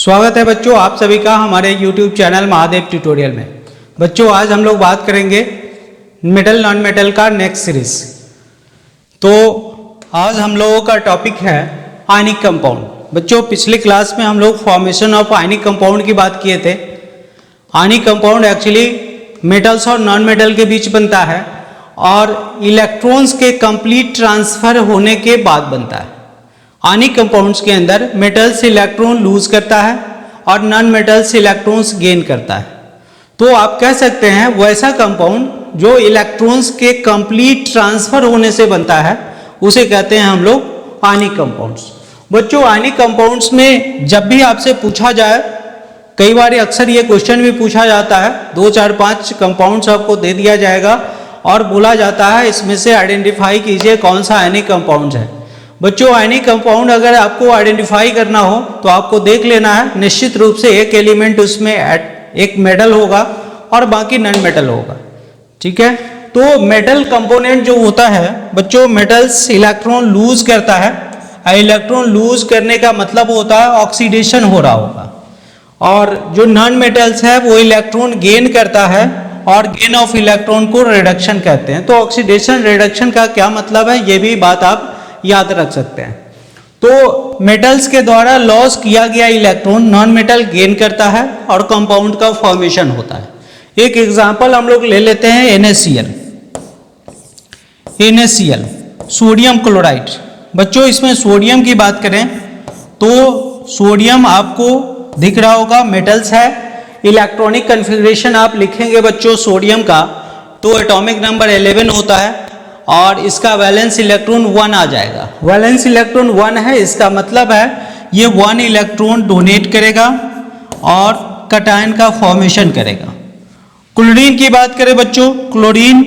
स्वागत है बच्चों आप सभी का हमारे YouTube चैनल महादेव ट्यूटोरियल में। बच्चों आज हम लोग बात करेंगे मेटल नॉन मेटल का नेक्स्ट सीरीज। तो आज हम लोगों का टॉपिक है आयनिक कंपाउंड। बच्चों पिछले क्लास में हम लोग फॉर्मेशन ऑफ आयनिक कंपाउंड की बात किए थे। आयनिक कंपाउंड एक्चुअली मेटल्स और नॉन मेटल के बीच बनता है और इलेक्ट्रॉन्स के कंप्लीट ट्रांसफर होने के बाद बनता है। आयनिक कंपाउंड्स के अंदर मेटल्स इलेक्ट्रॉन लूज करता है और नॉन मेटल्स इलेक्ट्रॉन्स गेन करता है। तो आप कह सकते हैं वैसा कंपाउंड जो इलेक्ट्रॉन्स के कंप्लीट ट्रांसफर होने से बनता है उसे कहते हैं हम लोग आयनिक कंपाउंड्स। बच्चों आयनिक कंपाउंड्स में जब भी आपसे पूछा जाए, कई बार अक्सर ये क्वेश्चन भी पूछा जाता है, 2 4 5 कंपाउंड्स आपको दे दिया जाएगा और बोला जाता है इसमें से आइडेंटिफाई कीजिए कौन सा आयनिक कंपाउंड है। बच्चों आयनिक कंपाउंड अगर आपको आइडेंटिफाई करना हो तो आपको देख लेना है निश्चित रूप से एक एलिमेंट उसमें एक मेटल होगा और बाकी नॉन मेटल होगा। ठीक है, तो मेटल कंपोनेंट जो होता है बच्चों, मेटल्स इलेक्ट्रॉन लूज करता है। इलेक्ट्रॉन लूज करने का मतलब होता है ऑक्सीडेशन हो रहा होगा, और जो नॉन मेटल्स है वो इलेक्ट्रॉन गेन करता है और गेन ऑफ इलेक्ट्रॉन को रिडक्शन कहते हैं। तो ऑक्सीडेशन रिडक्शन का क्या मतलब है ये भी बात आप याद रख सकते हैं। तो मेटल्स के द्वारा लॉस किया गया इलेक्ट्रॉन नॉन मेटल गेन करता है और कंपाउंड का फॉर्मेशन होता है। एक एग्जांपल हम लोग ले लेते हैं NaCl सोडियम क्लोराइड। बच्चों इसमें सोडियम की बात करें तो सोडियम आपको दिख रहा होगा मेटल्स है। इलेक्ट्रॉनिक कन्फिग्रेशन आप लिखेंगे बच्चों सोडियम का तो एटॉमिक नंबर 11 होता है और इसका वैलेंस इलेक्ट्रॉन 1 आ जाएगा। वैलेंस इलेक्ट्रॉन 1 है, इसका मतलब है ये 1 इलेक्ट्रॉन डोनेट करेगा और कैटायन का फॉर्मेशन करेगा। क्लोरीन की बात करें बच्चों, क्लोरीन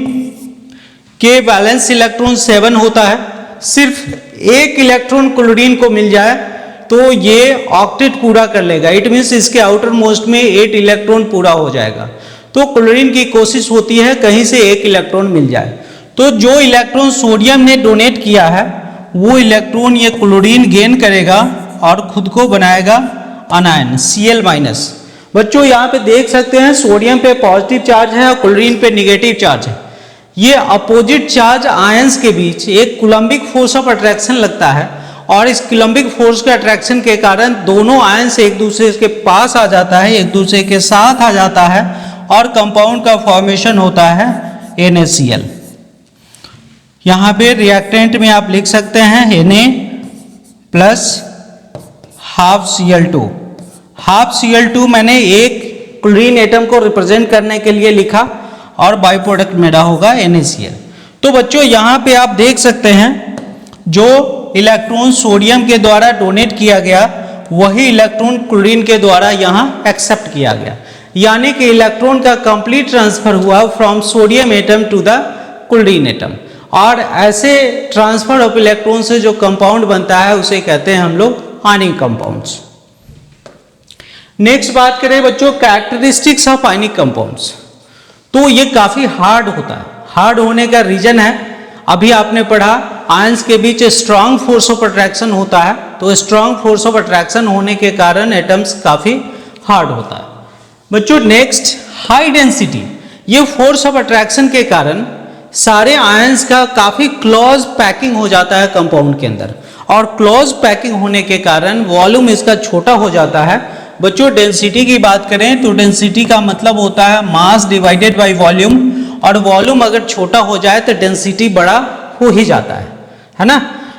के वैलेंस इलेक्ट्रॉन 7 होता है। सिर्फ एक इलेक्ट्रॉन क्लोरीन को मिल जाए तो ये ऑक्टेट पूरा कर लेगा। इट मीन्स इसके आउटर मोस्ट में 8 इलेक्ट्रॉन पूरा हो जाएगा। तो क्लोरीन की कोशिश होती है कहीं से एक इलेक्ट्रॉन मिल जाए। तो जो इलेक्ट्रॉन सोडियम ने डोनेट किया है वो इलेक्ट्रॉन ये क्लोरीन गेन करेगा और खुद को बनाएगा अनायन Cl-। बच्चों यहाँ पे देख सकते हैं सोडियम पे पॉजिटिव चार्ज है और क्लोरीन पे निगेटिव चार्ज है। ये अपोजिट चार्ज आयंस के बीच एक कूलम्बिक फोर्स ऑफ अट्रैक्शन लगता है और इस कूलम्बिक फोर्स के अट्रैक्शन के कारण दोनों आयंस एक दूसरे के पास आ जाता है, एक दूसरे के साथ आ जाता है और कंपाउंड का फॉर्मेशन होता है NaCl। यहाँ पे रिएक्टेंट में आप लिख सकते हैं Na plus half Cl2। Half Cl2 मैंने एक क्लोरीन एटम को रिप्रेजेंट करने के लिए लिखा और बाई प्रोडक्ट मेरा होगा NaCl। तो बच्चों यहाँ पे आप देख सकते हैं जो इलेक्ट्रॉन सोडियम के द्वारा डोनेट किया गया वही इलेक्ट्रॉन क्लोरीन के द्वारा यहाँ एक्सेप्ट किया गया, यानी कि इलेक्ट्रॉन का कंप्लीट ट्रांसफर हुआ from sodium atom to the chlorine atom. और ऐसे ट्रांसफर ऑफ इलेक्ट्रॉन से जो कंपाउंड बनता है उसे कहते हैं हम लोग आयनिक कंपाउंड्स। नेक्स्ट बात करें बच्चों कैरेक्टरिस्टिक्स ऑफ आयनिक कंपाउंड्स। तो ये काफी हार्ड होता है। हार्ड होने का रीजन है अभी आपने पढ़ा आयंस के बीच स्ट्रांग फोर्स ऑफ अट्रैक्शन होता है, तो स्ट्रांग फोर्स ऑफ अट्रैक्शन होने के कारण एटम्स काफी हार्ड होता है। बच्चों नेक्स्ट हाई डेंसिटी। ये फोर्स ऑफ अट्रैक्शन के कारण सारे आयंस का काफी क्लोज पैकिंग हो जाता है कंपाउंड के अंदर, और क्लोज पैकिंग होने के कारण वॉल्यूम इसका छोटा हो जाता है। बच्चों डेंसिटी की बात करें तो डेंसिटी का मतलब होता है मास डिवाइडेड बाय वॉल्यूम, और वॉल्यूम अगर छोटा हो जाए तो डेंसिटी बड़ा हो ही जाता है ना।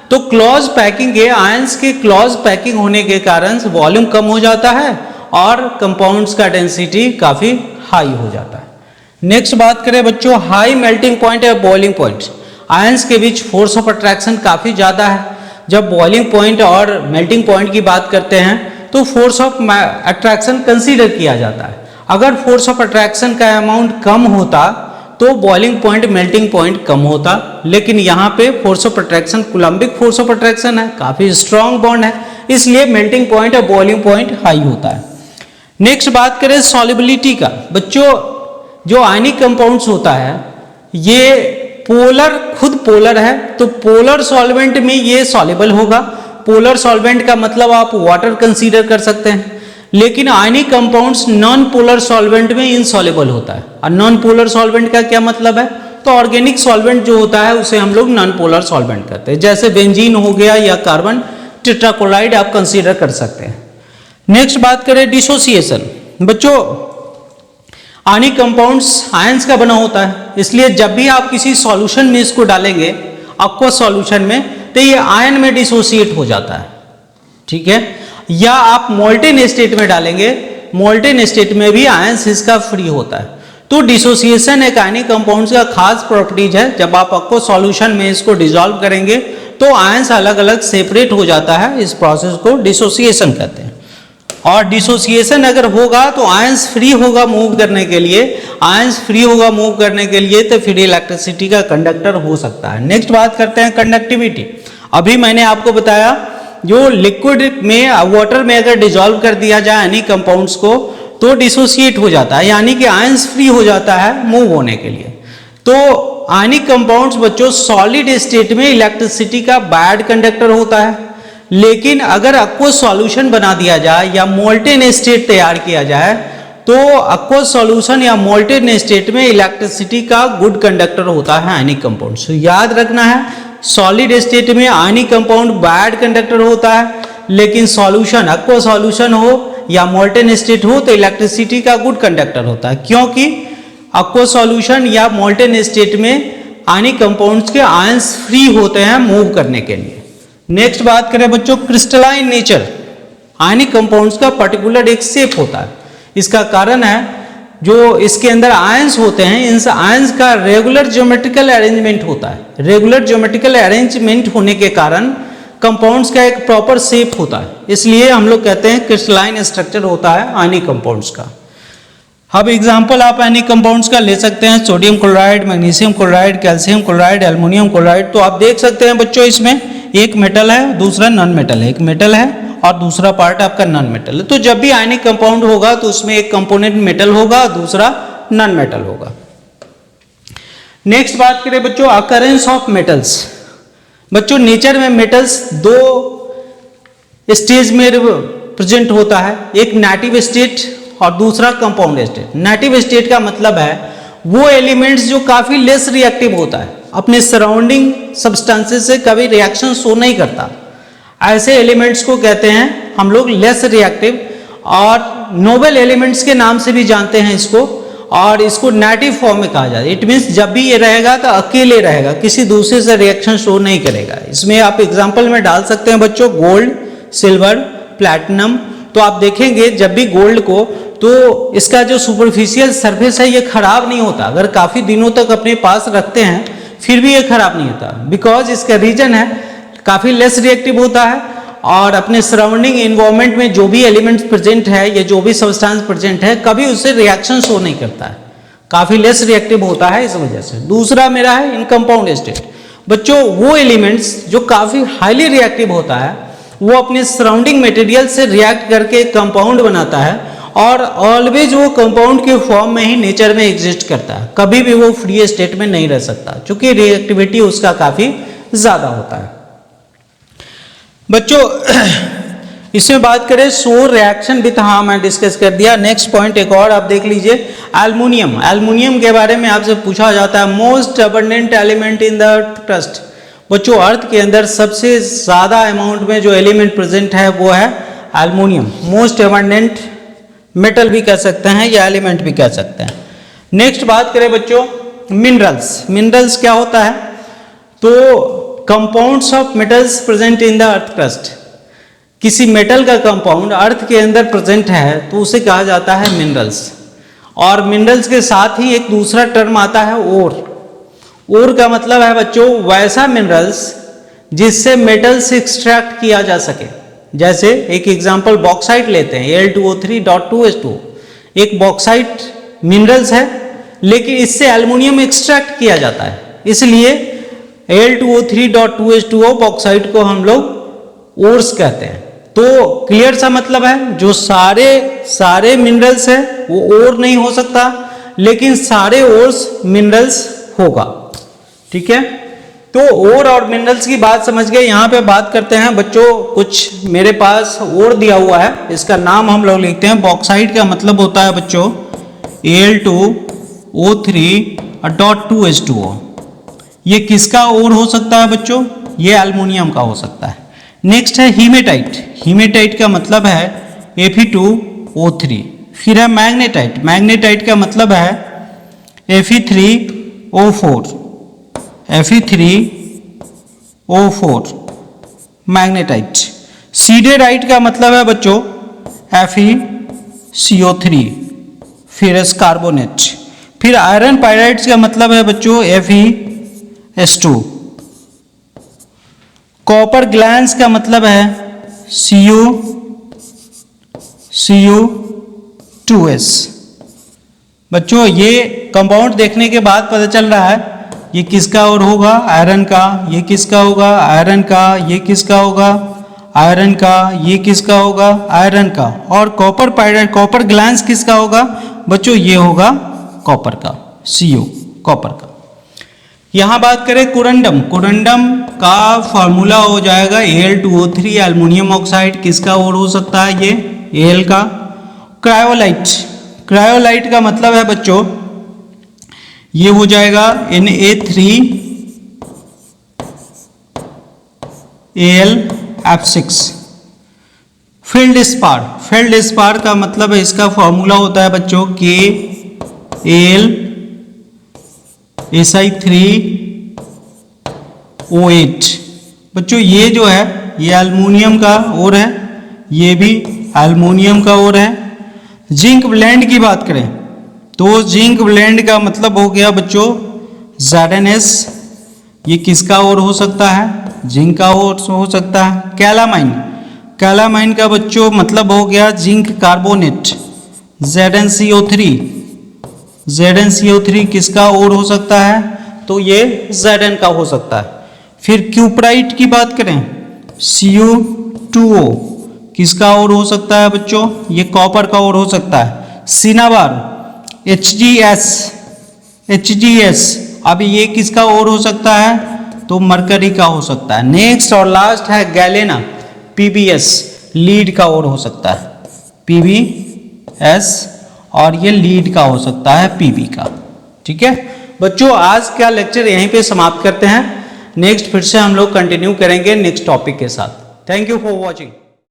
तो क्लोज पैकिंग के आयंस के क्लोज पैकिंग होने के कारण वॉल्यूम कम हो जाता है और कंपाउंड्स का डेंसिटी काफी हाई हो जाता है। नेक्स्ट बात करें बच्चों हाई मेल्टिंग पॉइंट या बॉइलिंग पॉइंट। आयंस के बीच फोर्स ऑफ अट्रैक्शन काफी ज्यादा है। जब बॉइलिंग पॉइंट और मेल्टिंग पॉइंट की बात करते हैं तो फोर्स ऑफ अट्रैक्शन कंसीडर किया जाता है। अगर फोर्स ऑफ अट्रैक्शन का अमाउंट कम होता तो बॉइलिंग पॉइंट मेल्टिंग पॉइंट कम होता, लेकिन यहाँ पे force of attraction Coulombic force of attraction है, काफी स्ट्रॉन्ग बॉन्ड है, इसलिए मेल्टिंग पॉइंट और बॉइलिंग पॉइंट हाई होता है। नेक्स्ट बात करें सॉल्युबिलिटी का। बच्चों जो आयनिक कंपाउंड्स होता है ये पोलर खुद पोलर है, तो पोलर सॉल्वेंट में ये सॉल्युबल होगा। पोलर सॉल्वेंट का मतलब आप वाटर कंसीडर कर सकते हैं, लेकिन ionic compounds non polar solvent में इनसॉल्युबल होता है। और नॉन पोलर सॉल्वेंट का क्या मतलब है? तो ऑर्गेनिक सॉल्वेंट जो होता है उसे हम लोग नॉन पोलर सॉल्वेंट कहते हैं, जैसे बेंजीन हो गया या कार्बन टेट्राक्लोराइड आप कंसीडर कर सकते हैं। नेक्स्ट बात करें डिसोसिएशन। बच्चों आयनिक कंपाउंड्स आयंस का बना होता है, इसलिए जब भी आप किसी सॉल्यूशन में इसको डालेंगे एक्वस सॉल्यूशन में, तो ये आयन में डिसोसिएट हो जाता है, ठीक है। या आप मोल्टेन स्टेट में डालेंगे, मोल्टेन स्टेट में भी आयंस इसका फ्री होता है। तो डिसोसिएशन एक आयनिक कंपाउंड्स का खास प्रॉपर्टीज है। जब आप एक्वस सॉल्यूशन में इसको डिसॉल्व करेंगे तो आयंस अलग अलग सेपरेट हो जाता है, इस प्रोसेस को डिसोसिएशन कहते हैं। और डिसोसिएशन अगर होगा तो आयंस फ्री होगा मूव करने के लिए, आयंस फ्री होगा मूव करने के लिए तो फिर इलेक्ट्रिसिटी का कंडक्टर हो सकता है। नेक्स्ट बात करते हैं कंडक्टिविटी। अभी मैंने आपको बताया जो लिक्विड में वाटर में अगर डिसॉल्व कर दिया जाए आयनिक कंपाउंड्स को तो डिसोसिएट हो जाता है, यानी कि आयंस फ्री हो जाता है मूव होने के लिए। तो आयनिक कंपाउंड्स बच्चों सॉलिड स्टेट में इलेक्ट्रिसिटी का बैड कंडक्टर होता है, लेकिन अगर एक्वस सॉल्यूशन बना दिया जाए या मोल्टेन स्टेट तैयार किया जाए तो एक्वस सॉल्यूशन या मोल्टेन स्टेट में इलेक्ट्रिसिटी का गुड कंडक्टर होता है आयनिक कंपाउंड्स। याद रखना है सॉलिड स्टेट में आयनिक कंपाउंड बैड कंडक्टर होता है, लेकिन सॉल्यूशन एक्वस सॉल्यूशन हो या मोल्टेन स्टेट हो तो इलेक्ट्रिसिटी का गुड कंडक्टर होता है, क्योंकि एक्वस सॉल्यूशन या मोल्टेन स्टेट में आयनिक कंपाउंड्स के आयंस फ्री होते हैं मूव करने के लिए। नेक्स्ट बात करें बच्चों क्रिस्टलाइन नेचर। आयनिक कंपाउंड्स का पर्टिकुलर एक शेप होता है, इसका कारण है जो इसके अंदर आयंस होते हैं, इन आयंस का रेगुलर ज्योमेट्रिकल अरेंजमेंट होता है। रेगुलर ज्योमेट्रिकल अरेंजमेंट होने के कारण कंपाउंड्स का एक प्रॉपर शेप होता है, इसलिए हम लोग कहते हैं क्रिस्टलाइन स्ट्रक्चर होता है आयनिक कंपाउंड्स का। अब एग्जांपल आप आयनिक कंपाउंड्स का ले सकते हैं sodium chloride, magnesium chloride, calcium chloride, aluminium chloride. तो आप देख सकते हैं बच्चों इसमें एक मेटल है दूसरा नॉन मेटल है, एक मेटल है और दूसरा पार्ट आपका नॉन मेटल है। तो जब भी आयनिक कंपाउंड होगा तो उसमें एक कंपोनेंट मेटल होगा दूसरा नॉन मेटल होगा। नेक्स्ट बात करें बच्चों अकरेंस ऑफ मेटल्स। बच्चों नेचर में मेटल्स दो स्टेज में प्रेजेंट होता है, एक नेटिव स्टेट और दूसरा कंपाउंड स्टेट। नेटिव स्टेट का मतलब है वो एलिमेंट्स जो काफी लेस रिएक्टिव होता है, अपने सराउंडिंग सब्सटेंसेस से कभी रिएक्शन शो नहीं करता, ऐसे एलिमेंट्स को कहते हैं हम लोग लेस रिएक्टिव, और नोबल एलिमेंट्स के नाम से भी जानते हैं इसको, और इसको नेटिव फॉर्म में कहा जाता है। इट मीन्स जब भी ये रहेगा तो अकेले रहेगा, किसी दूसरे से रिएक्शन शो नहीं करेगा। इसमें आप एग्जांपल में डाल सकते हैं बच्चों गोल्ड, सिल्वर, प्लैटिनम। तो आप देखेंगे जब भी गोल्ड को तो इसका जो सुपरफिशियल सरफेस है ये खराब नहीं होता, अगर काफी दिनों तक अपने पास रखते हैं फिर भी ये खराब नहीं होता, बिकॉज इसका रीजन है काफी लेस रिएक्टिव होता है और अपने सराउंडिंग एनवायरनमेंट में जो भी एलिमेंट्स प्रेजेंट है या जो भी सब्सटेंस प्रेजेंट है कभी उससे रिएक्शन शो नहीं करता है, काफी लेस रिएक्टिव होता है इस वजह से। दूसरा मेरा है इनकम्पाउंड स्टेट। बच्चों वो एलिमेंट्स जो काफी हाईली रिएक्टिव होता है वो अपने सराउंडिंग मटेरियल से रिएक्ट करके कंपाउंड बनाता है और ऑलवेज वो कंपाउंड के फॉर्म में ही नेचर में एग्जिस्ट करता है, कभी भी वो फ्री स्टेट में नहीं रह सकता क्योंकि रिएक्टिविटी उसका काफी ज्यादा होता है। बच्चों इसमें बात करें सोर रिएक्शन विथ, हाँ मैं डिस्कस कर दिया। नेक्स्ट पॉइंट एक और आप देख लीजिए एल्युमिनियम। एल्युमिनियम के बारे में आपसे पूछा जाता है most abundant element in the earth crust. बच्चों अर्थ के अंदर सबसे ज्यादा अमाउंट में जो एलिमेंट प्रेजेंट है वो है एल्युमिनियम। मोस्ट अबंडेंट मेटल भी कह सकते हैं या एलिमेंट भी कह सकते हैं। नेक्स्ट बात करें बच्चों मिनरल्स। मिनरल्स क्या होता है? तो compounds of metals present in the earth crust. किसी मेटल का कंपाउंड अर्थ के अंदर प्रेजेंट है तो उसे कहा जाता है मिनरल्स। और मिनरल्स के साथ ही एक दूसरा टर्म आता है ओर। ओर का मतलब है बच्चों वैसा मिनरल्स जिससे मेटल्स एक्सट्रैक्ट किया जा सके। जैसे एक एग्जांपल बॉक्साइट लेते हैं Al2O3.2H2, एक बॉक्साइट मिनरल्स है लेकिन इससे एल्युमिनियम एक्सट्रैक्ट किया जाता है, इसलिए Al2O3.2H2O बॉक्साइट को हम लोग ओर्स कहते हैं। तो क्लियर सा मतलब है जो सारे मिनरल्स है वो ओर नहीं हो सकता लेकिन सारे ओर्स मिनरल्स होगा, ठीक है। तो ओर और मिनरल्स की बात समझ गए। यहाँ पे बात करते हैं बच्चों, कुछ मेरे पास ओर दिया हुआ है, इसका नाम हम लोग लिखते हैं बॉक्साइट। का मतलब होता है बच्चों Al2O3.2H2O। ये किसका ओर हो सकता है बच्चों? ये एल्युमिनियम का हो सकता है। नेक्स्ट है हीमेटाइट। हीमेटाइट का मतलब है Fe2O3। फिर है मैग्नेटाइट। मैग्नेटाइट का मतलब है Fe3O4। Fe3O4 magnetite. सीडेराइट का मतलब है बच्चों FeCO3 फेरस कार्बोनेट। फिर आयरन पायराइड्स का मतलब है बच्चों FeS2। कॉपर ग्लैंस का मतलब है Cu2S। बच्चों ये कंपाउंड देखने के बाद पता चल रहा है ये किसका और होगा? आयरन का। ये किसका होगा? आयरन का। ये किसका होगा? आयरन का। ये किसका होगा? आयरन का। और कॉपर पायराइड, कॉपर ग्लैंस किसका होगा बच्चों? ये होगा कॉपर का, Cu कॉपर का। यहाँ बात करें कुरंडम। कुरंडम का फॉर्मूला हो जाएगा Al2O3 एल्युमिनियम ऑक्साइड। किसका और हो सकता है? ये Al का। क्रायोलाइट। क्रायोलाइट का मतलब है बच्चों ये हो जाएगा Na3Al(F6). Field spar. Field spar का मतलब है इसका फॉर्मूला होता है बच्चों KAlSi3O8। बच्चों ये जो है ये एल्युमिनियम का और है, ये भी एल्युमिनियम का और है। जिंक ब्लेंड की बात करें तो जिंक ब्लेंड का मतलब हो गया बच्चों ZnS। ये किसका और हो सकता है? जिंक का और हो सकता है। कैलामाइन। कैलामाइन का बच्चों मतलब हो गया जिंक कार्बोनेट ZnCO3। ZnCO3 किसका और हो सकता है? तो ये Zn का हो सकता है। फिर क्यूपराइट की बात करें Cu2O किसका और हो सकता है बच्चों? ये कॉपर का और हो सकता है। सिनाबार HgS अब ये किसका और हो सकता है? तो मरकरी का हो सकता है। नेक्स्ट और लास्ट है गैलेना PbS लीड का और हो सकता है PbS, और ये लीड का हो सकता है Pb का। ठीक है बच्चों, आज का लेक्चर यहीं पे समाप्त करते हैं। नेक्स्ट फिर से हम लोग कंटिन्यू करेंगे नेक्स्ट टॉपिक के साथ। Thank you for watching.